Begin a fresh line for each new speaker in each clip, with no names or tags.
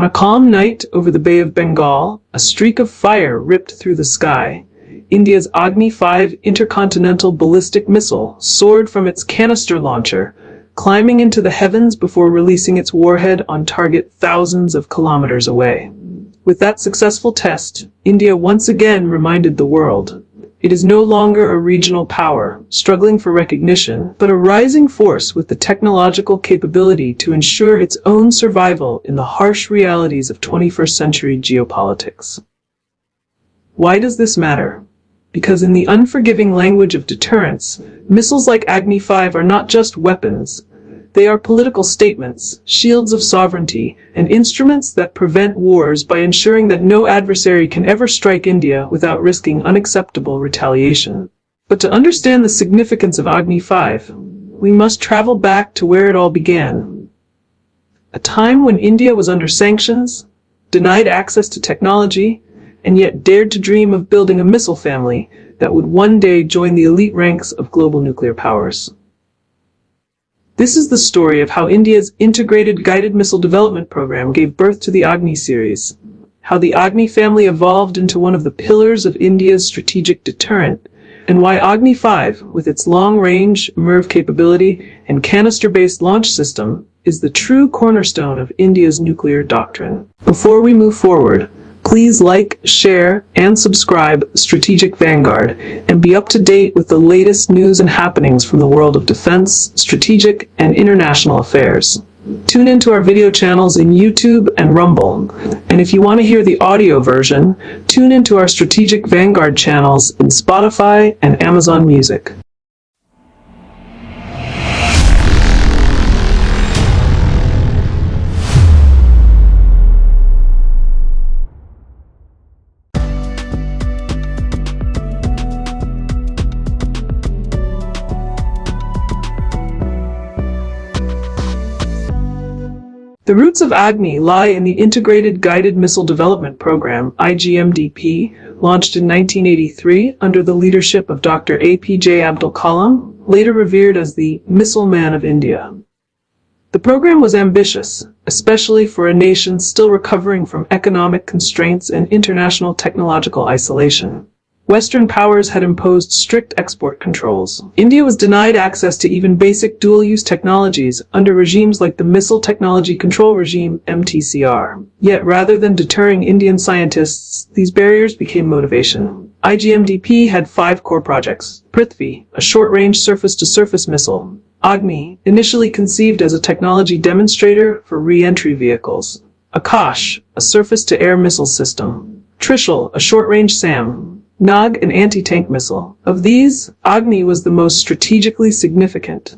On a calm night over the Bay of Bengal, a streak of fire ripped through the sky. India's Agni-V Intercontinental ballistic missile soared from its canister launcher, climbing into the heavens before releasing its warhead on target thousands of kilometers away. With that successful test, India once again reminded the world it is no longer a regional power, struggling for recognition, but a rising force with the technological capability to ensure its own survival in the harsh realities of 21st century geopolitics. Why does this matter? Because in the unforgiving language of deterrence, missiles like Agni-V are not just weapons. They are political statements, shields of sovereignty, and instruments that prevent wars by ensuring that no adversary can ever strike India without risking unacceptable retaliation. But to understand the significance of Agni-V, we must travel back to where it all began. A time when India was under sanctions, denied access to technology, and yet dared to dream of building a missile family that would one day join the elite ranks of global nuclear powers. This is the story of how India's Integrated Guided Missile Development Program gave birth to the Agni series, how the Agni family evolved into one of the pillars of India's strategic deterrent, and why Agni-V, with its long-range MIRV capability and canister-based launch system, is the true cornerstone of India's nuclear doctrine. Before we move forward, please like, share, and subscribe Strategic Vanguard and be up to date with the latest news and happenings from the world of defense, strategic, and international affairs. Tune into our video channels in YouTube and Rumble. And if you want to hear the audio version, tune into our Strategic Vanguard channels in Spotify and Amazon Music. The roots of Agni lie in the Integrated Guided Missile Development Program, IGMDP, launched in 1983 under the leadership of Dr. APJ Abdul Kalam, later revered as the Missile Man of India. The program was ambitious, especially for a nation still recovering from economic constraints and international technological isolation. Western powers had imposed strict export controls. India was denied access to even basic dual-use technologies under regimes like the Missile Technology Control Regime, MTCR. Yet rather than deterring Indian scientists, these barriers became motivation. IGMDP had 5 core projects. Prithvi, a short-range surface-to-surface missile. Agni, initially conceived as a technology demonstrator for re-entry vehicles. Akash, a surface-to-air missile system. Trishul, a short-range SAM. Nag, an anti-tank missile. Of these, Agni was the most strategically significant.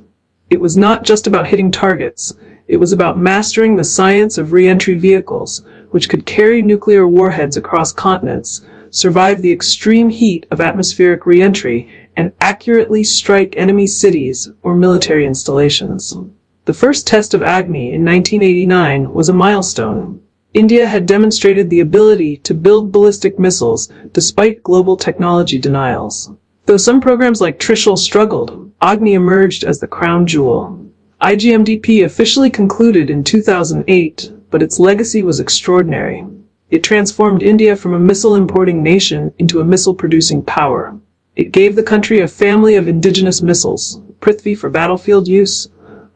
It was not just about hitting targets. It was about mastering the science of re-entry vehicles, which could carry nuclear warheads across continents, survive the extreme heat of atmospheric re-entry, and accurately strike enemy cities or military installations. The first test of Agni in 1989 was a milestone. India had demonstrated the ability to build ballistic missiles despite global technology denials. Though some programs like Trishul struggled, Agni emerged as the crown jewel. IGMDP officially concluded in 2008, but its legacy was extraordinary. It transformed India from a missile-importing nation into a missile-producing power. It gave the country a family of indigenous missiles, Prithvi for battlefield use,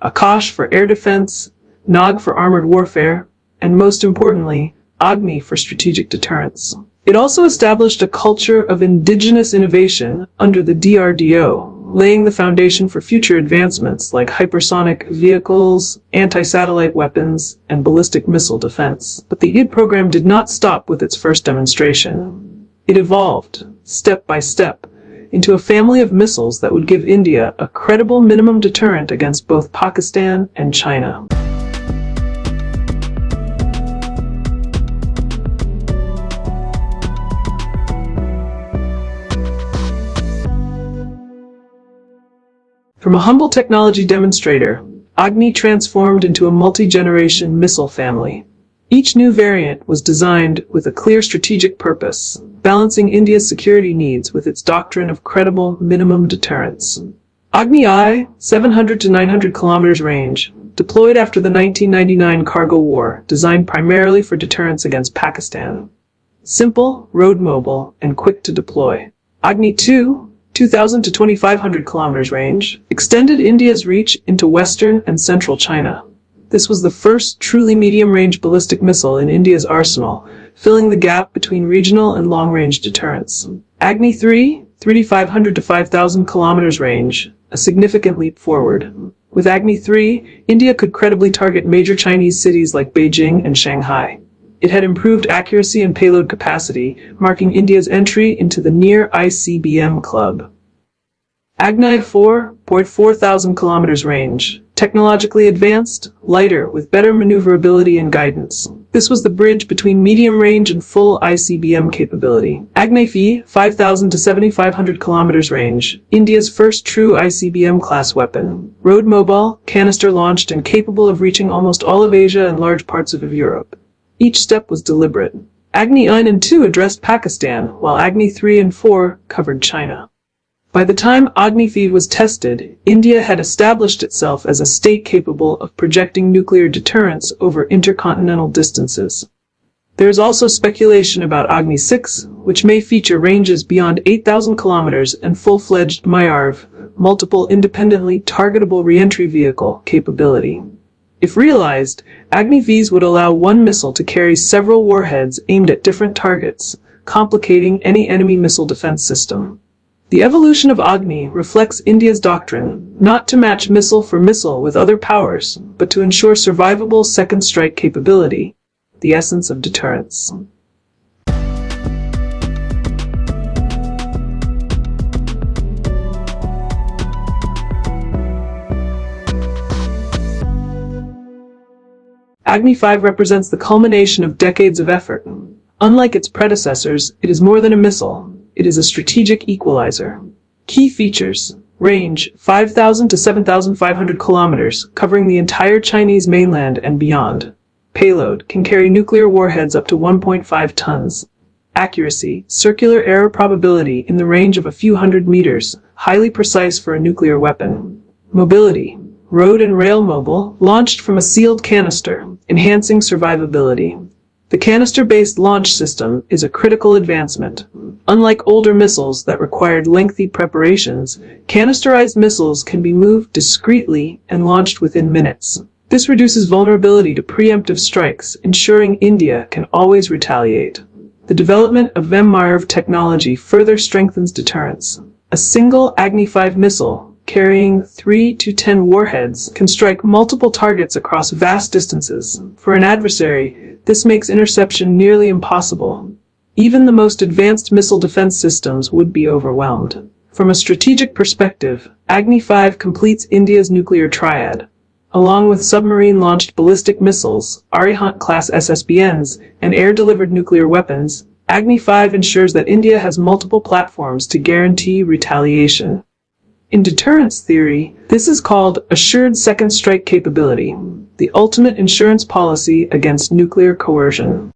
Akash for air defense, Nag for armored warfare, and most importantly, Agni for strategic deterrence. It also established a culture of indigenous innovation under the DRDO, laying the foundation for future advancements like hypersonic vehicles, anti-satellite weapons, and ballistic missile defense. But the ID program did not stop with its first demonstration. It evolved, step by step, into a family of missiles that would give India a credible minimum deterrent against both Pakistan and China. From a humble technology demonstrator, Agni transformed into a multi-generation missile family. Each new variant was designed with a clear strategic purpose, balancing India's security needs with its doctrine of credible minimum deterrence. Agni-I, 700 to 900 kilometers range, deployed after the 1999 cargo war, designed primarily for deterrence against Pakistan. Simple, road mobile, and quick to deploy. Agni-II, 2,000 to 2,500 kilometers range, extended India's reach into western and central China. This was the first truly medium-range ballistic missile in India's arsenal, filling the gap between regional and long-range deterrence. Agni-III, 3,500 to 5,000 kilometers range, a significant leap forward. With Agni-III, India could credibly target major Chinese cities like Beijing and Shanghai. It had improved accuracy and payload capacity, marking India's entry into the near ICBM club. Agni-IV, 4,000 kilometers range, technologically advanced, lighter, with better maneuverability and guidance. This was the bridge between medium range and full ICBM capability. Agni-V, 5,000 to 7,500 kilometers range, India's first true ICBM class weapon. Road mobile, canister launched, and capable of reaching almost all of Asia and large parts of Europe. Each step was deliberate. Agni-I and II addressed Pakistan, while Agni-III and IV covered China. By the time Agni-V was tested, India had established itself as a state capable of projecting nuclear deterrence over intercontinental distances. There is also speculation about Agni-VI, which may feature ranges beyond 8,000 kilometers and full-fledged MIRV, multiple independently targetable reentry vehicle, capability. If realized, Agni-Vs would allow one missile to carry several warheads aimed at different targets, complicating any enemy missile defense system. The evolution of Agni reflects India's doctrine, not to match missile for missile with other powers, but to ensure survivable second strike capability, the essence of deterrence. Agni-V represents the culmination of decades of effort. Unlike its predecessors, it is more than a missile. It is a strategic equalizer. Key features: range, 5,000 to 7,500 kilometers, covering the entire Chinese mainland and beyond. Payload, can carry nuclear warheads up to 1.5 tons. Accuracy, circular error probability in the range of a few hundred meters, highly precise for a nuclear weapon. Mobility, road and rail mobile, launched from a sealed canister, enhancing survivability. The canister-based launch system is a critical advancement. Unlike older missiles that required lengthy preparations, canisterized missiles can be moved discreetly and launched within minutes. This reduces vulnerability to preemptive strikes, ensuring India can always retaliate. The development of MIRV technology further strengthens deterrence. A single Agni-V missile, carrying 3 to 10 warheads, can strike multiple targets across vast distances. For an adversary, this makes interception nearly impossible. Even the most advanced missile defense systems would be overwhelmed. From a strategic perspective, Agni-V completes India's nuclear triad. Along with submarine-launched ballistic missiles, Arihant-class SSBNs, and air-delivered nuclear weapons, Agni-V ensures that India has multiple platforms to guarantee retaliation. In deterrence theory, this is called assured second strike capability, the ultimate insurance policy against nuclear coercion.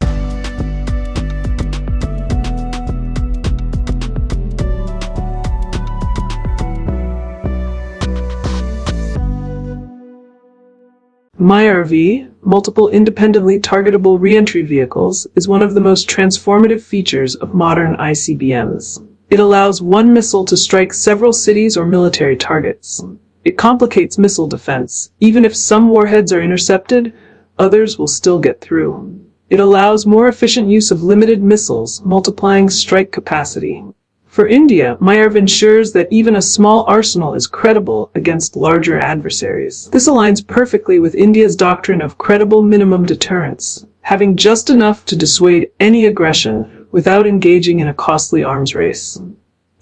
MIRV, multiple independently targetable reentry vehicles, is one of the most transformative features of modern ICBMs. It allows one missile to strike several cities or military targets. It complicates missile defense. Even if some warheads are intercepted, others will still get through. It allows more efficient use of limited missiles, multiplying strike capacity. For India, MIRV ensures that even a small arsenal is credible against larger adversaries. This aligns perfectly with India's doctrine of credible minimum deterrence, having just enough to dissuade any aggression without engaging in a costly arms race.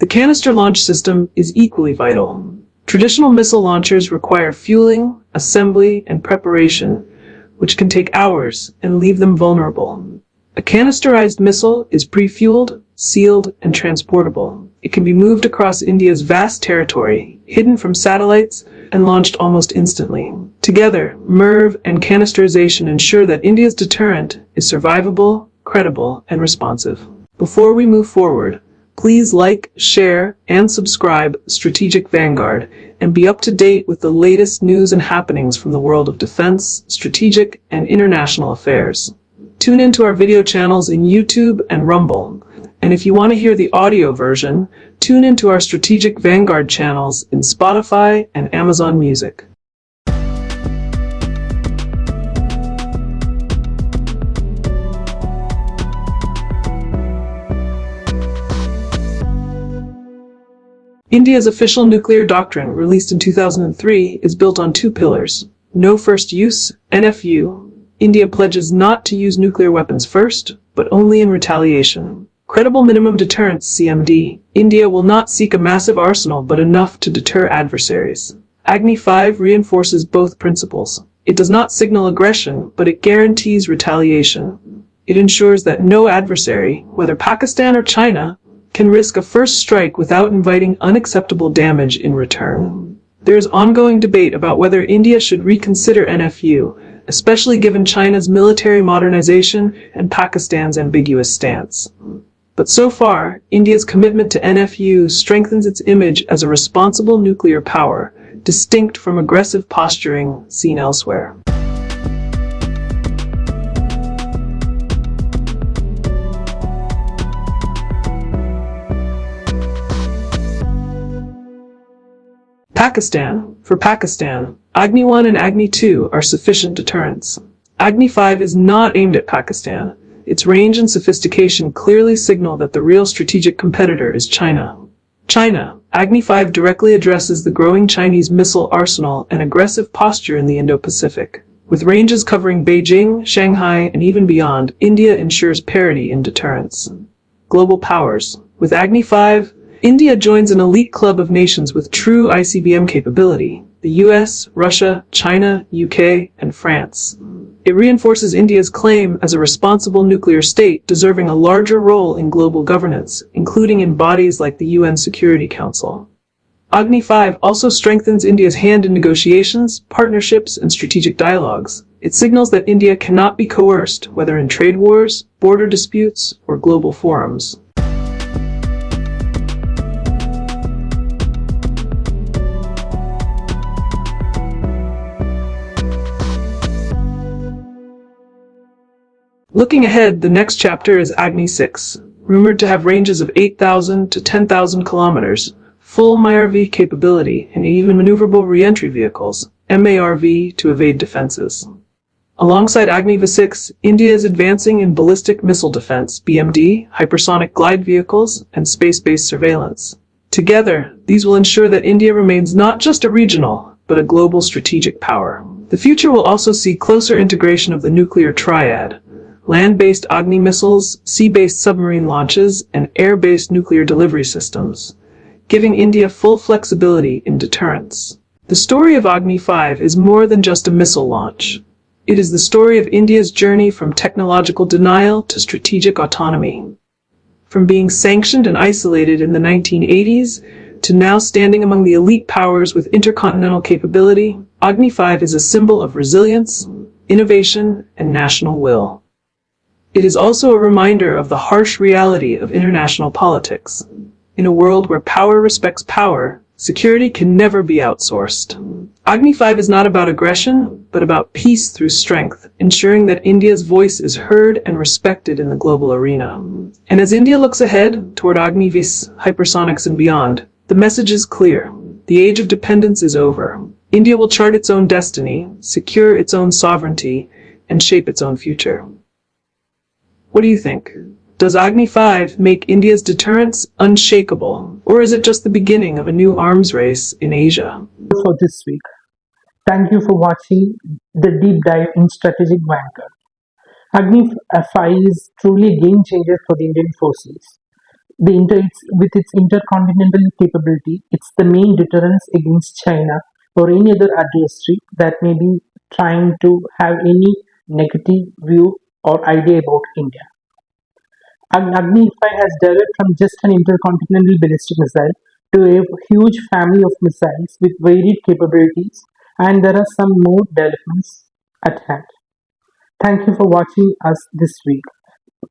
The canister launch system is equally vital. Traditional missile launchers require fueling, assembly, and preparation, which can take hours and leave them vulnerable. A canisterized missile is pre-fueled, sealed, and transportable. It can be moved across India's vast territory, hidden from satellites, and launched almost instantly. Together, MIRV and canisterization ensure that India's deterrent is survivable, credible, and responsive. Before we move forward, Please like, share, and subscribe Strategic Vanguard and be up to date with the latest news and happenings from the world of defense, strategic, and international affairs. Tune into our video channels in YouTube and Rumble. And if you want to hear the audio version, tune into our Strategic Vanguard channels in Spotify and Amazon Music. India's official nuclear doctrine, released in 2003, is built on two pillars. No first use, NFU. India pledges not to use nuclear weapons first, but only in retaliation. Credible minimum deterrence, CMD. India will not seek a massive arsenal, but enough to deter adversaries. Agni-V reinforces both principles. It does not signal aggression, but it guarantees retaliation. It ensures that no adversary, whether Pakistan or China, can risk a first strike without inviting unacceptable damage in return. There is ongoing debate about whether India should reconsider NFU, especially given China's military modernization and Pakistan's ambiguous stance. But so far, India's commitment to NFU strengthens its image as a responsible nuclear power, distinct from aggressive posturing seen elsewhere. Pakistan. For Pakistan, Agni-I and Agni-II are sufficient deterrents. Agni-V is not aimed at Pakistan. Its range and sophistication clearly signal that the real strategic competitor is China. Agni-V directly addresses the growing Chinese missile arsenal and aggressive posture in the Indo-Pacific. With ranges covering Beijing, Shanghai, and even beyond, India ensures parity in deterrence. Global powers. With Agni-V, India joins an elite club of nations with true ICBM capability: the US, Russia, China, UK, and France. It reinforces India's claim as a responsible nuclear state deserving a larger role in global governance, including in bodies like the UN Security Council. Agni-V also strengthens India's hand in negotiations, partnerships, and strategic dialogues. It signals that India cannot be coerced, whether in trade wars, border disputes, or global forums. Looking ahead, the next chapter is Agni-VI, rumored to have ranges of 8,000 to 10,000 kilometers, full MIRV capability, and even maneuverable re-entry vehicles, MIRV, to evade defenses. Alongside Agni-VI, India is advancing in ballistic missile defense, BMD, hypersonic glide vehicles, and space-based surveillance. Together, these will ensure that India remains not just a regional, but a global strategic power. The future will also see closer integration of the nuclear triad: land-based Agni missiles, sea-based submarine launches, and air-based nuclear delivery systems, giving India full flexibility in deterrence. The story of Agni-V is more than just a missile launch. It is the story of India's journey from technological denial to strategic autonomy. From being sanctioned and isolated in the 1980s to now standing among the elite powers with intercontinental capability, Agni-V is a symbol of resilience, innovation, and national will. It is also a reminder of the harsh reality of international politics. In a world where power respects power, security can never be outsourced. Agni-V is not about aggression, but about peace through strength, ensuring that India's voice is heard and respected in the global arena. And as India looks ahead toward Agni-V, hypersonics, and beyond, the message is clear. The age of dependence is over. India will chart its own destiny, secure its own sovereignty, and shape its own future. What do you think? Does Agni-V make India's deterrence unshakable, or is it just the beginning of a new arms race in Asia?
For this week, thank you for watching the deep dive in Strategic Vanguard. Agni-V is truly a game changer for the Indian forces. With its intercontinental capability, it's the main deterrence against China or any other adversary that may be trying to have any negative view or idea about India. Agni-V has developed from just an intercontinental ballistic missile to a huge family of missiles with varied capabilities, and there are some more developments at hand. Thank you for watching us this week.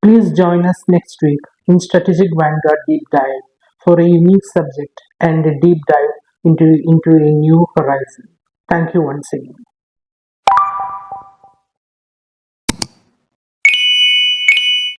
Please join us next week in Strategic Vanguard Deep Dive for a unique subject and a deep dive into a new horizon. Thank you once again.